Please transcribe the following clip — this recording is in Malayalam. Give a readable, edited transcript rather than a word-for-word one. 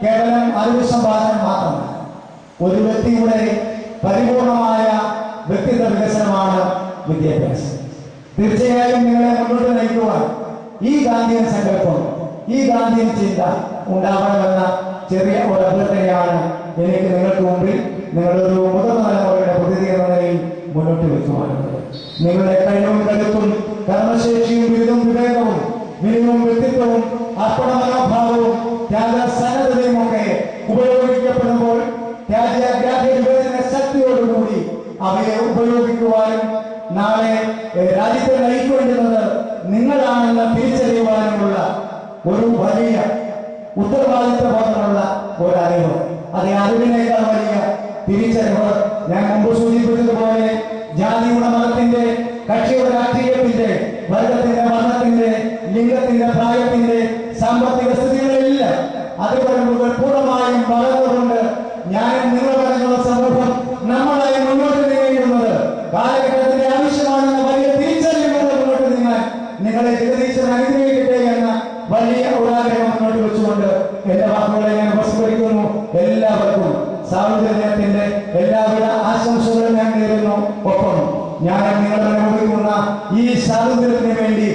കേവലം അറിവ് സമ്പാദനം മാത്രമല്ല, ഒരു വ്യക്തിയുടെ പരിപൂർണമായ വ്യക്തിത്വ വികസനമാണ് വിദ്യാഭ്യാസം. തീർച്ചയായും നിങ്ങളെ മുന്നോട്ട് നയിക്കുവാൻ ഈ ഗാന്ധിയൻ സങ്കല്പം, ഈ ഗാന്ധിയൻ ചിന്ത ഉണ്ടാവണമെന്ന ചെറിയ ഒരു അഭ്യർത്ഥനയാണ് എനിക്ക് നിങ്ങൾക്ക് മുമ്പിൽ നിങ്ങളൊരു മുതിർന്ന തലമുറയുടെ പ്രതിനിധി എന്ന നിലയിൽ മുന്നോട്ട് വെക്കുവാനുള്ളത്. നിങ്ങളുടെ കഴിവും കരുത്തും കർമ്മശേഷിയും ബിരുദവും വിവേകവും മിനിമം വ്യക്തിത്വവും അർപ്പണ മനോഭാവവും ത്യാഗസന്നദ്ധതയും ഒക്കെ ഉപയോഗിക്കപ്പെടുമ്പോൾ രാജ്യാഗ്രാഹ്യ വിവേചന ശക്തിയോടുകൂടി അവയെ ഉപയോഗിക്കുവാനും നാളെ രാജ്യത്തെ നയിക്കേണ്ടുന്നത് നിങ്ങളാണെന്ന് തിരിച്ചറിയുവാനുമുള്ള ഒരു വലിയ ഉത്തരവാദിത്വ ബോധമുള്ള ഒരറിവ്, അതേ അറിവിനേക്കാൾ വലിയ തിരിച്ചറിവ്. ഞാൻ മുമ്പ് സൂചിപ്പിച്ചതുപോലെ ജാതിയുടെ, മതത്തിന്റെ, കക്ഷിയുടെ, രാഷ്ട്രീയത്തിന്റെ, വർഗത്തിന്റെ, വർണ്ണത്തിന്റെ, ലിംഗത്തിന്റെ, പ്രായത്തിന്റെ, സാമ്പത്തിക സ്ഥിതികളിലെല്ലാം അതിവരമ്പുകൾ പൂർണ്ണമായും വളർന്നുകൊണ്ട് ഞാനും നിങ്ങളടങ്ങുന്ന സമൂഹം നമ്മളായി മുന്നോട്ട് നീങ്ങുന്നത് കാലഘട്ടത്തിന്റെ ആവശ്യമാണെന്ന വലിയ തിരിച്ചറിവുകൾ മുന്നോട്ട് നീങ്ങാൻ നിങ്ങളെ ജഗദീശ്വരൻ അനുഗ്രഹിക്കട്ടെ എന്ന വലിയ ഒരാഗ്രഹം മുന്നോട്ട് വെച്ചുകൊണ്ട് എന്റെ വാക്കുകളെ ഞാൻ ഉപസ്മരിക്കുന്നു. എല്ലാവർക്കും സ്വാതന്ത്ര്യദിനത്തിന്റെ എല്ലാവിധ ആശംസകളും ഞാൻ നേരുന്നു. ഒപ്പം ഞാൻ നിങ്ങളെ അനുഭവിക്കുന്ന ഈ സ്വാതന്ത്ര്യത്തിന് വേണ്ടി